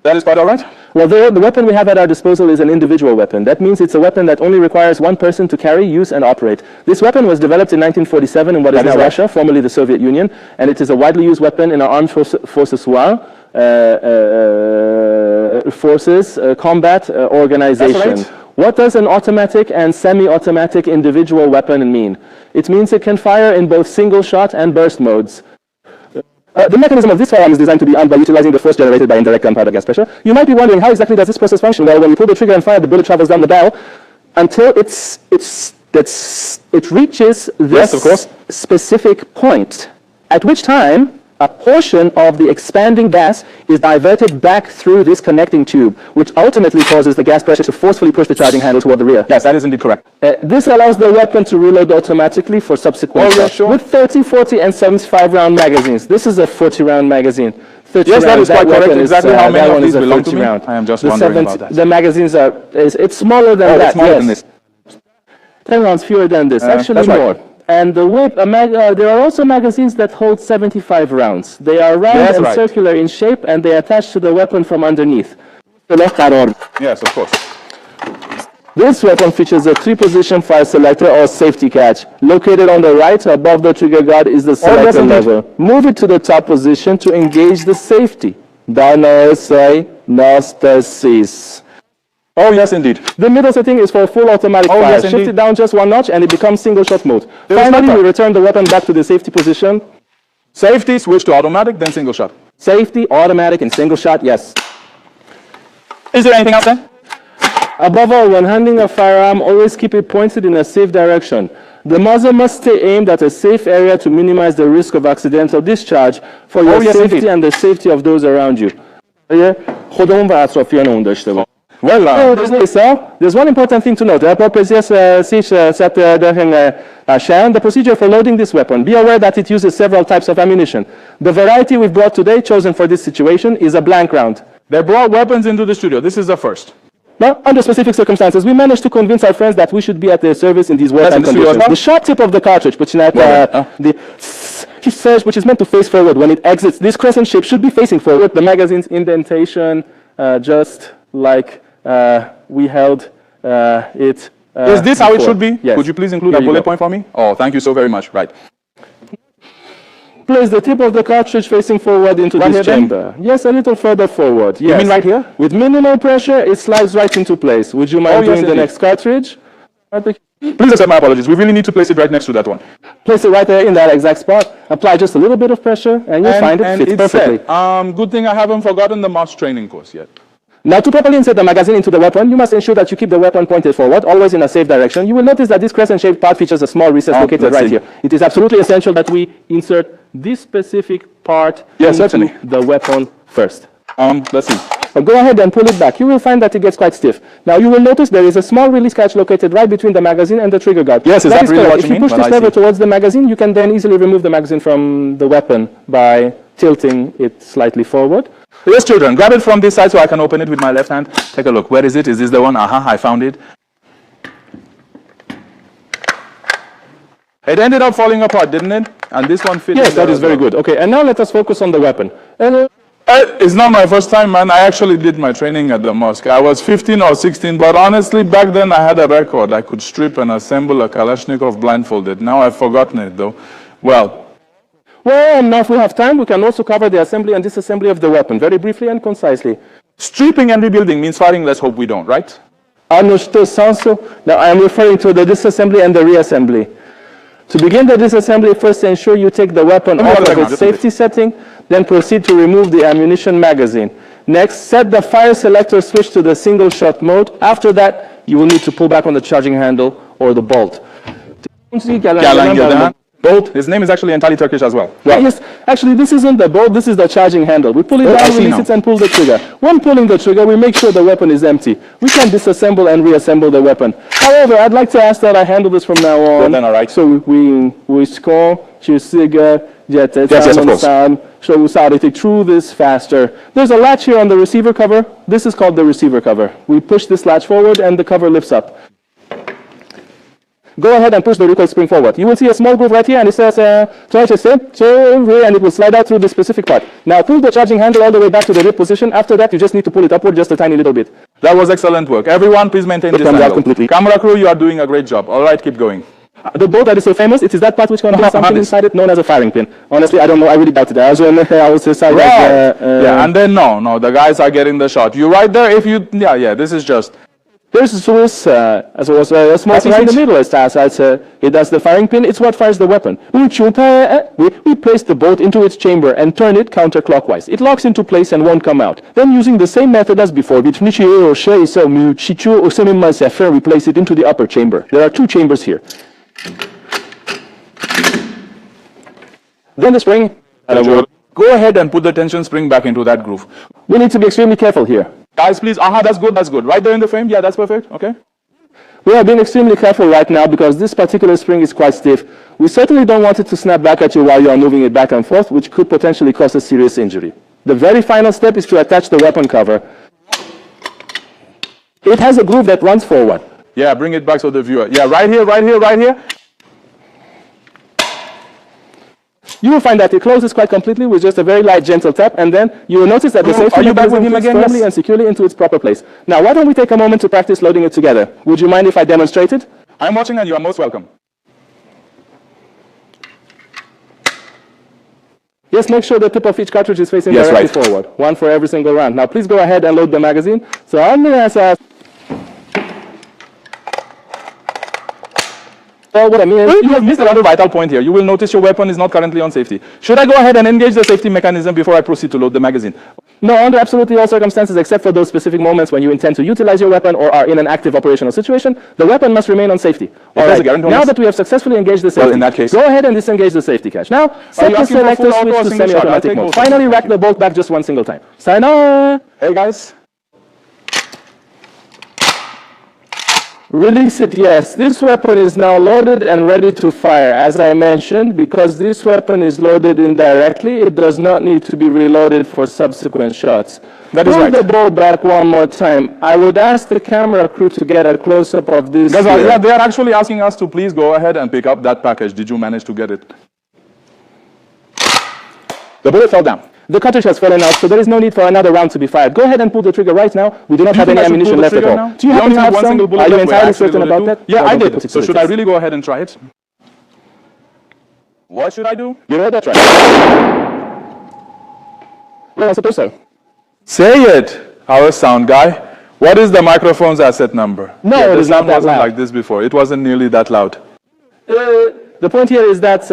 That is quite all right. Well, the weapon we have at our disposal is an individual weapon. That means it's a weapon that only requires one person to carry, use, and operate. This weapon was developed in 1947 in what is now Russia, formerly the Soviet Union, and it is a widely used weapon in our armed forces combat organization. That's right. What does an automatic and semi-automatic individual weapon mean? It means it can fire in both single shot and burst modes. The mechanism of this firearm is designed to be armed by utilizing the force generated by indirect gunpowder gas pressure. You might be wondering, how exactly does this process function? Well, when you pull the trigger and fire, the bullet travels down the barrel until it reaches this specific point, at which time a portion of the expanding gas is diverted back through this connecting tube, which ultimately causes the gas pressure to forcefully push the charging handle toward the rear. Yes, that is indeed correct. This allows the weapon to reload automatically for subsequent shots. Sure. With 30, 40, and 75 round magazines. This is a 40 round magazine. 30 yes, rounds. that is quite correct. Exactly how many of these belong to me? Round. I am just wondering about that. The magazines are, it's smaller than that. It's smaller than this. 10 rounds fewer than this, actually more. Right. And there are also magazines that hold 75 rounds. They are round and circular in shape, and they attach to the weapon from underneath. Yes, of course. This weapon features a 3-position fire selector or safety catch. Located on the right above the trigger guard is the selector lever. Move it to the top position to engage the safety. Oh, yes, indeed. The middle setting is for full automatic fire. Yes, Shift it down just one notch and it becomes single shot mode. Finally, we return the weapon back to the safety position. Safety, switch to automatic, then single shot. Safety, automatic, and single shot, yes. Is there anything else then? Above all, when handling a firearm, always keep it pointed in a safe direction. The muzzle must stay aimed at a safe area to minimize the risk of accidental discharge for your safety and the safety of those around you. Well, there's one important thing to note. The procedure for loading this weapon. Be aware that it uses several types of ammunition. The variety we've brought today, chosen for this situation, is a blank round. They brought weapons into the studio. This is the first. Now, under specific circumstances, we managed to convince our friends that we should be at their service in these wartime conditions. The sharp tip of the cartridge, which is meant to face forward when it exits, this crescent shape should be facing forward. The magazine's indentation, just like we held it. Is this how it should be? Yes. Could you please include a bullet point for me? Oh, thank you so very much. Right. Place the tip of the cartridge facing forward into this chamber. Yes, a little further forward. Yes. You mean right here? With minimal pressure, it slides right into place. Would you mind doing the next cartridge? Please accept my apologies. We really need to place it right next to that one. Place it right there in that exact spot. Apply just a little bit of pressure, and you'll find it fits perfectly. Good thing I haven't forgotten the MOS training course yet. Now, to properly insert the magazine into the weapon, you must ensure that you keep the weapon pointed forward, always in a safe direction. You will notice that this crescent-shaped part features a small recess located right here. It is absolutely essential that we insert this specific part into the weapon first. Let's see. Go ahead and pull it back. You will find that it gets quite stiff. Now, you will notice there is a small release catch located right between the magazine and the trigger guard. Yes, is that really what you mean? If you push this lever towards the magazine, you can then easily remove the magazine from the weapon by tilting it slightly forward. Yes, children, grab it from this side so I can open it with my left hand. Take a look. Where is it? Is this the one? I found it. It ended up falling apart, didn't it? And this one fit. Yes, that is very good. Okay, and now let us focus on the weapon. It's not my first time, man. I actually did my training at the mosque. I was 15 or 16, but honestly, back then I had a record. I could strip and assemble a Kalashnikov blindfolded. Now I've forgotten it, though. Well, now if we have time, we can also cover the assembly and disassembly of the weapon, very briefly and concisely. Stripping and rebuilding means firing. Let's hope we don't, right? Now I am referring to the disassembly and the reassembly. To begin the disassembly, first ensure you take the weapon off of its safety setting, then proceed to remove the ammunition magazine. Next, set the fire selector switch to the single shot mode. After that, you will need to pull back on the charging handle or the bolt. Bolt. His name is actually entirely Turkish as well. Yes, actually this isn't the bolt, this is the charging handle. We pull it down, release it, and pull the trigger. When pulling the trigger, we make sure the weapon is empty. We can disassemble and reassemble the weapon. However, I'd like to ask that I handle this from now on. Then all right. So we score, through this faster. There's a latch here on the receiver cover. This is called the receiver cover. We push this latch forward and the cover lifts up. go ahead and push the recoil spring forward. You will see a small groove right here, and it says, try to sit, and it will slide out through this specific part. Now, pull the charging handle all the way back to the rib position. After that, you just need to pull it upward just a tiny little bit. That was excellent work. Everyone, please maintain this angle. Completely. Camera crew, you are doing a great job. All right, keep going. The bolt that is so famous, it is that part which contains something inside it known as a firing pin. Honestly, I don't know. I really doubted that. I was decided. Yeah, and then no, the guys are getting the shot. You right there. If you, this is just. There's a small piece in the middle. It does the firing pin. It's what fires the weapon. We place the bolt into its chamber and turn it counterclockwise. It locks into place and won't come out. Then, using the same method as before, we place it into the upper chamber. There are two chambers here. Then the spring. Go ahead and put the tension spring back into that groove. We need to be extremely careful here. Guys, please. That's good. That's good. Right there in the frame. Yeah, that's perfect. Okay. We are being extremely careful right now because this particular spring is quite stiff. We certainly don't want it to snap back at you while you are moving it back and forth, which could potentially cause a serious injury. The very final step is to attach the weapon cover. It has a groove that runs forward. Yeah, bring it back so the viewer. Yeah, right here, right here, right here. You will find that it closes quite completely with just a very light, gentle tap, and then you will notice that the safety mechanism fits firmly and securely into its proper place. Now, why don't we take a moment to practice loading it together? Would you mind if I demonstrated? I'm watching and you are most welcome. Yes, make sure the tip of each cartridge is facing directly forward. One for every single round. Now, please go ahead and load the magazine. So I'm going to ask... Well, what I mean is, you have missed another vital point here. You will notice your weapon is not currently on safety. Should I go ahead and engage the safety mechanism before I proceed to load the magazine? No, under absolutely all circumstances, except for those specific moments when you intend to utilize your weapon or are in an active operational situation, the weapon must remain on safety. All right. Now that we have successfully engaged the safety, in that case, go ahead and disengage the safety catch. Now, set the selector switch to semi-automatic mode. Finally, rack the bolt back just one single time. Sayonara! Hey, guys. Release it, yes. This weapon is now loaded and ready to fire. As I mentioned, because this weapon is loaded indirectly, it does not need to be reloaded for subsequent shots. That is right. Pull the bolt back one more time. I would ask the camera crew to get a close-up of this. Yeah, they are actually asking us to please go ahead and pick up that package. Did you manage to get it? The bullet fell down. The cartridge has fallen out, so there is no need for another round to be fired. Go ahead and pull the trigger right now. We do not have any ammunition left at all. Do you happen to have one single bullet? Are you entirely certain about that? Yeah, I did. So should I really go ahead and try it? What should I do? You know that's right. Well, I suppose so. Say it, our sound guy. What is the microphone's asset number? No, it is not that loud. It wasn't like this before. It wasn't nearly that loud. The point here is that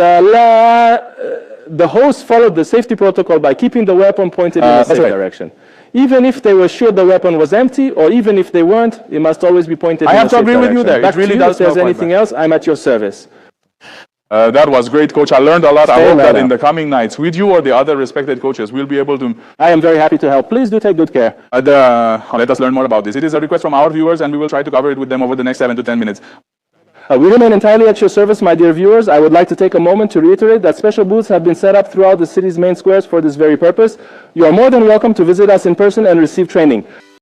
the host followed the safety protocol by keeping the weapon pointed in the safe direction. Even if they were sure the weapon was empty, or even if they weren't, it must always be pointed in the safe direction. I have to agree with you there. It really does. If there's anything else, I'm at your service. That was great, Coach. I learned a lot. I hope that in the coming nights, with you or the other respected coaches, we'll be able to... I am very happy to help. Please do take good care. Let us learn more about this. It is a request from our viewers, and we will try to cover it with them over the next 7 to 10 minutes. We remain entirely at your service, my dear viewers. I would like to take a moment to reiterate that special booths have been set up throughout the city's main squares for this very purpose. You are more than welcome to visit us in person and receive training.